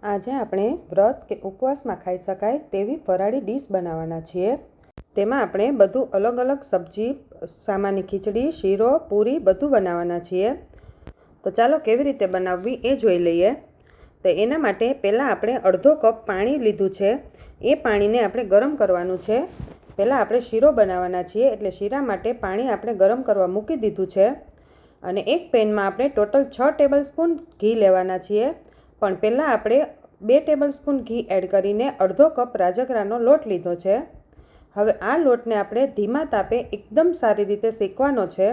આજે આપણે વ્રત કે ઉપવાસમાં ખાઈ શકાય તેવી ફરાળી ડીશ બનાવવાના છીએ। તેમાં આપણે બધું અલગ અલગ સબ્જી, સામાન્ય ખીચડી, શીરો, પૂરી બધું બનાવવાના છીએ। તો ચાલો કેવી રીતે બનાવવી એ જોઈ લઈએ। તો એના માટે પહેલાં આપણે અડધો કપ પાણી લીધું છે। એ પાણીને આપણે ગરમ કરવાનું છે। પહેલાં આપણે શીરો બનાવવાના છીએ એટલે શીરા માટે પાણી આપણે ગરમ કરવા મૂકી દીધું છે। અને એક પેનમાં આપણે ટોટલ 6 ટેબલસ્પૂન ઘી લેવાના છીએ। પણ પહેલાં આપણે 2 ટેબલસ્પૂન ઘી એડ કરીને અડધો કપ રાજગરાનો લોટ લીધો છે। હવે આ લોટને આપણે ધીમા તાપે એકદમ સારી રીતે શેકવાનો છે।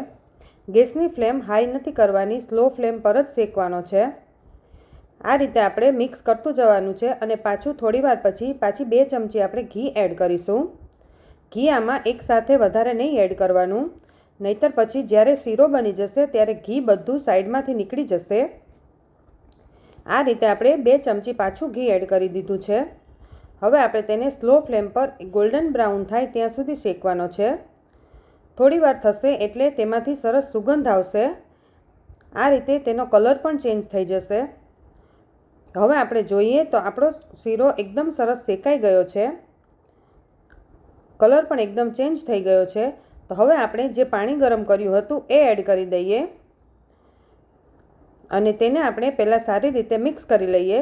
ગેસની ફ્લેમ હાઈ નથી કરવાની, સ્લો ફ્લેમ પર જ શેકવાનો છે। આ રીતે આપણે મિક્સ કરતું જવાનું છે અને પાછું થોડીવાર પછી પાછી 2 ચમચી આપણે ઘી એડ કરીશું। ઘી આમાં એકસાથે વધારે નહીં એડ કરવાનું, નહીતર પછી જ્યારે શીરો બની જશે ત્યારે ઘી બધું સાઈડમાંથી નીકળી જશે। આ રીતે આપણે 2 ચમચી પાછું ઘી એડ કરી દીધું છે। હવે આપણે તેને સ્લો ફ્લેમ પર ગોલ્ડન બ્રાઉન થાય ત્યાં સુધી શેકવાનો છે। થોડીવાર થશે એટલે તેમાંથી સરસ સુગંધ આવશે। આ રીતે તેનો કલર પણ ચેન્જ થઈ જશે। હવે આપણે જોઈએ તો આપણો શીરો એકદમ સરસ શેકાઈ ગયો છે, કલર પણ એકદમ ચેન્જ થઈ ગયો છે। તો હવે આપણે જે પાણી ગરમ કર્યું હતું એ એડ કરી દઈએ અને તેને આપણે પહેલાં સારી રીતે મિક્સ કરી લઈએ।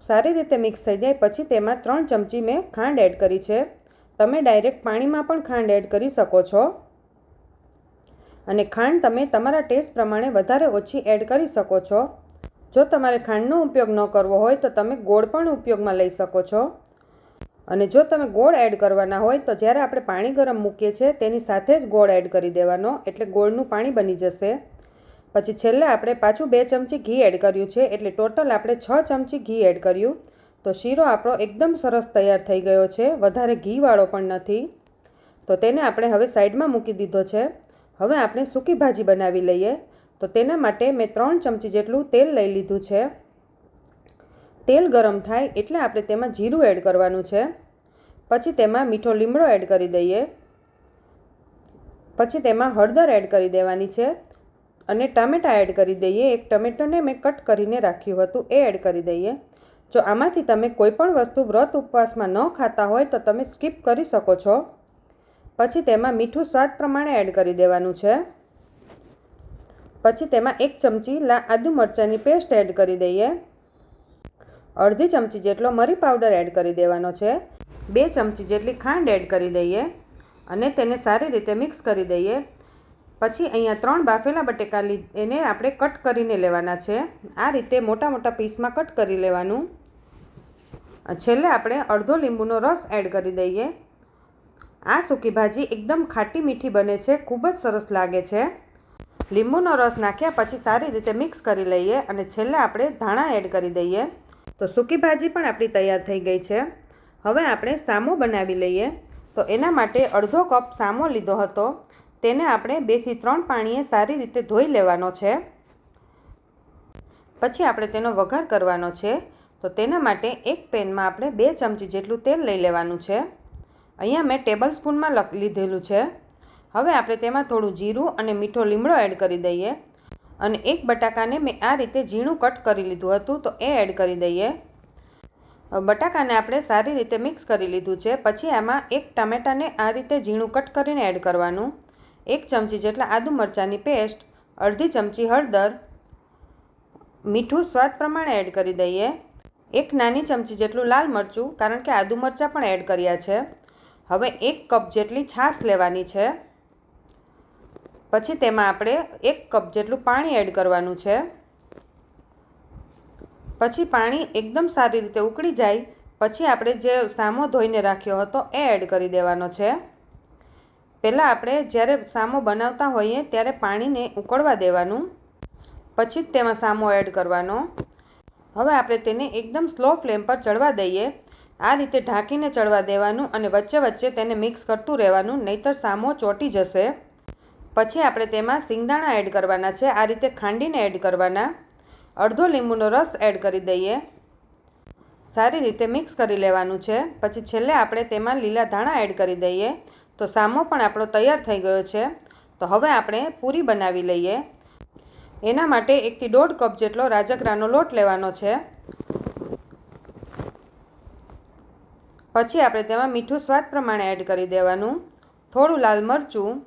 સારી રીતે મિક્સ થઈ જાય પછી તેમાં 3 ચમચી મેં ખાંડ એડ કરી છે। તમે ડાયરેક્ટ પાણીમાં પણ ખાંડ એડ કરી શકો છો અને ખાંડ તમે તમારા ટેસ્ટ પ્રમાણે વધારે ઓછી એડ કરી શકો છો। જો તમારે ખાંડનો ઉપયોગ ન કરવો હોય તો તમે ગોળ પણ ઉપયોગમાં લઈ શકો છો। અને જો તમે ગોળ એડ કરવાના હોય તો જ્યારે આપણે પાણી ગરમ મૂકીએ છીએ તેની સાથે જ ગોળ એડ કરી દેવાનો, એટલે ગોળનું પાણી બની જશે। પછી છેલ્લે આપણે પાછું 2 ચમચી ઘી એડ કર્યું છે એટલે ટોટલ આપણે 6 ચમચી ઘી એડ કર્યું। તો શીરો આપણો એકદમ સરસ તૈયાર થઈ ગયો છે, વધારે ઘીવાળો પણ નથી। તો તેને આપણે હવે સાઈડમાં મૂકી દીધો છે। હવે આપણે સૂકી ભાજી બનાવી લઈએ। તો તેના માટે મેં 3 ચમચી જેટલું તેલ લઈ લીધું છે। તેલ ગરમ થાય એટલે આપણે તેમાં જીરું એડ કરવાનું છે। પછી તેમાં મીઠો લીમડો એડ કરી દઈએ। પછી તેમાં હળદર એડ કરી દેવાની છે અને ટામેટાં એડ કરી દઈએ। એક ટમેટોને મેં કટ કરીને રાખ્યું હતું એ એડ કરી દઈએ। જો આમાંથી તમે કોઈ પણ વસ્તુ વ્રત ઉપવાસમાં ન ખાતા હોય તો તમે સ્કીપ કરી શકો છો। પછી તેમાં મીઠું સ્વાદ પ્રમાણે એડ કરી દેવાનું છે। પછી તેમાં 1 ચમચી આદુ મરચાંની પેસ્ટ એડ કરી દઈએ। અડધી ચમચી જેટલો મરી પાવડર એડ કરી દેવાનો છે। 2 ચમચી જેટલી ખાંડ એડ કરી દઈએ અને તેને સારી રીતે મિક્સ કરી દઈએ। પછી અહીંયા 3 બાફેલા બટેકા એને આપણે કટ કરીને લેવાના છે। આ રીતે મોટા મોટા પીસમાં કટ કરી લેવાનું। છેલ્લે આપણે અડધો લીંબુનો રસ એડ કરી દઈએ। આ સૂકી ભાજી એકદમ ખાટી મીઠી બને છે, ખૂબ જ સરસ લાગે છે। લીંબુનો રસ નાખ્યા પછી સારી રીતે મિક્સ કરી લઈએ અને છેલ્લે આપણે ધાણા એડ કરી દઈએ। તો સૂકી ભાજી પણ આપણી તૈયાર થઈ ગઈ છે। હવે આપણે સામો બનાવી લઈએ। તો એના માટે અડધો કપ સામો લીધો હતો, તેને આપણે 2 થી 3 પાણીએ સારી રીતે ધોઈ લેવાનો છે। પછી આપણે તેનો વઘાર કરવાનો છે। તો તેના માટે એક પેનમાં આપણે 2 ચમચી જેટલું તેલ લઈ લેવાનું છે। અહીંયા મેં ટેબલ સ્પૂનમાં લીધેલું છે। હવે આપણે તેમાં થોડું જીરું અને મીઠો લીમડો એડ કરી દઈએ અને એક બટાકાને મેં આ રીતે ઝીણું કટ કરી લીધું હતું તો એ એડ કરી દઈએ। બટાકાને આપણે સારી રીતે મિક્સ કરી લીધું છે। પછી આમાં એક ટામેટાને આ રીતે ઝીણું કટ કરીને એડ કરવાનું। 1 ચમચી જેટલા આદુ મરચાંની પેસ્ટ, અડધી ચમચી હળદર, મીઠું સ્વાદ પ્રમાણે એડ કરી દઈએ। 1 નાની ચમચી જેટલું લાલ મરચું, કારણ કે આદુ મરચાં પણ એડ કર્યા છે। હવે 1 કપ જેટલી છાશ લેવાની છે। પછી તેમાં આપણે 1 કપ જેટલું પાણી એડ કરવાનું છે। પછી પાણી એકદમ સારી રીતે ઉકળી જાય પછી આપણે જે સામો ધોઈને રાખ્યો હતો એ એડ કરી દેવાનો છે। પહેલાં આપણે જ્યારે સામો બનાવતા હોઈએ ત્યારે પાણીને ઉકળવા દેવાનું, પછી જ તેમાં સામો એડ કરવાનો। હવે આપણે તેને એકદમ સ્લો ફ્લેમ પર ચડવા દઈએ। આ રીતે ઢાંકીને ચડવા દેવાનું અને વચ્ચે વચ્ચે તેને મિક્સ કરતું રહેવાનું, નહીંતર સામો ચોંટી જશે। પછી આપણે તેમાં સિંગદાણા એડ કરવાના છે, આ રીતે ખાંડીને એડ કરવાના। અડધો લીંબુનો રસ એડ કરી દઈએ। સારી રીતે મિક્સ કરી લેવાનું છે। પછી છેલ્લે આપણે તેમાં લીલા ધાણા એડ કરી દઈએ। તો સામો પણ આપણો તૈયાર થઈ ગયો છે। તો હવે આપણે પૂરી બનાવી લઈએ। એના માટે 1 થી 1.5 કપ જેટલો રાજગરાનો લોટ લેવાનો છે। પછી આપણે તેમાં મીઠું સ્વાદ પ્રમાણે એડ કરી દેવાનું, થોડું લાલ મરચું,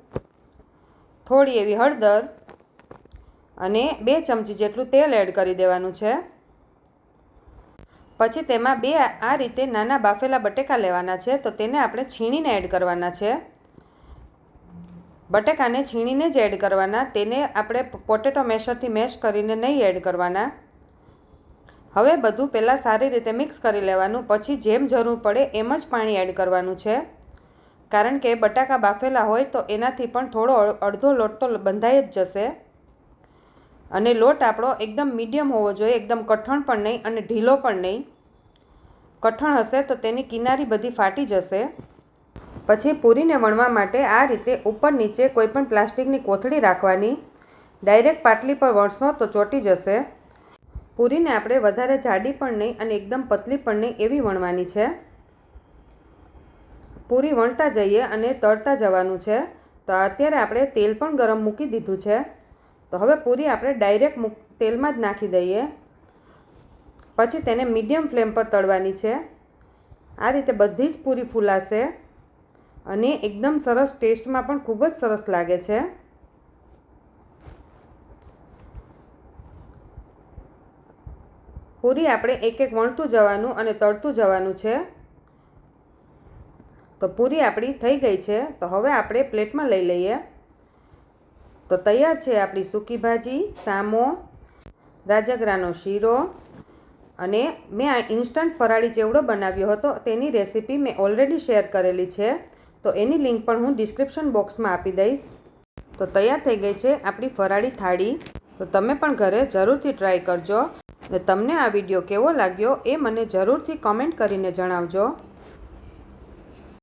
થોડી એવી હળદર અને 2 ચમચી જેટલું તેલ એડ કરી દેવાનું છે. પછી તેમાં 2 આ રીતે નાના બાફેલા બટેકા લેવાના છે, તો તેને આપણે છીણીને એડ કરવાના છે. બટેકાને છીણીને જ એડ કરવાના, તેને આપણે પોટેટો મેશરથી મેશ કરીને નહીં એડ કરવાના. હવે બધું પહેલાં સારી રીતે મિક્સ કરી લેવાનું, પછી જેમ જરૂર પડે એમ જ પાણી એડ કરવાનું છે. કારણ કે બટાકા બાફેલા હોય તો એનાથી પણ થોડો અડધો લોટ તો બંધાઈ જ જશે. અને લોટ આપણો એકદમ મીડિયમ હોવો જોઈએ, એકદમ કઠણ પણ નહીં અને ઢીલો પણ નહીં. કઠણ હશે તો તેની કિનારી બધી ફાટી જશે. પછી પૂરીને વણવા માટે આ રીતે ઉપર નીચે કોઈપણ પ્લાસ્ટિકની કોથળી રાખવાની. ડાયરેક્ટ પાટલી પર વણશો તો ચોંટી જશે. પૂરીને આપણે વધારે જાડી પણ નહીં અને એકદમ પતલી પણ નહીં એવી વણવાની છે. પૂરી વણતા જઈએ અને તળતા જવાનું છે. તો અત્યારે આપણે તેલ પણ ગરમ મૂકી દીધું છે. તો હવે પૂરી આપણે ડાયરેક્ટ તેલમાં જ નાખી દઈએ. પછી તેને મીડિયમ ફ્લેમ પર તળવાની છે. આ રીતે બધી જ પૂરી ફૂલાશે અને એકદમ સરસ, ટેસ્ટમાં પણ ખૂબ જ સરસ લાગે છે. પૂરી આપણે એક એક વણતું જવાનું અને તળતું જવાનું છે. તો પૂરી આપણી થઈ ગઈ છે. તો હવે આપણે પ્લેટમાં લઈ લઈએ. તો તૈયાર છે આપણી સૂકી ભાજી, સામો, રાજગરાનો શીરો અને મેં આ ઇન્સ્ટન્ટ ફરાળી ચેવડો બનાવ્યો હતો. તેની રેસીપી મેં ઓલરેડી શેર કરેલી છે, તો એની લિંક પણ હું ડિસ્ક્રિપ્શન બોક્સમાં આપી દઈશ. તો તૈયાર થઈ ગઈ છે આપણી ફરાળી થાળી. તો તમે પણ ઘરે જરૂરથી ટ્રાય કરજો. અને તમને આ વિડીયો કેવો લાગ્યો એ મને જરૂરથી કમેન્ટ કરીને જણાવજો.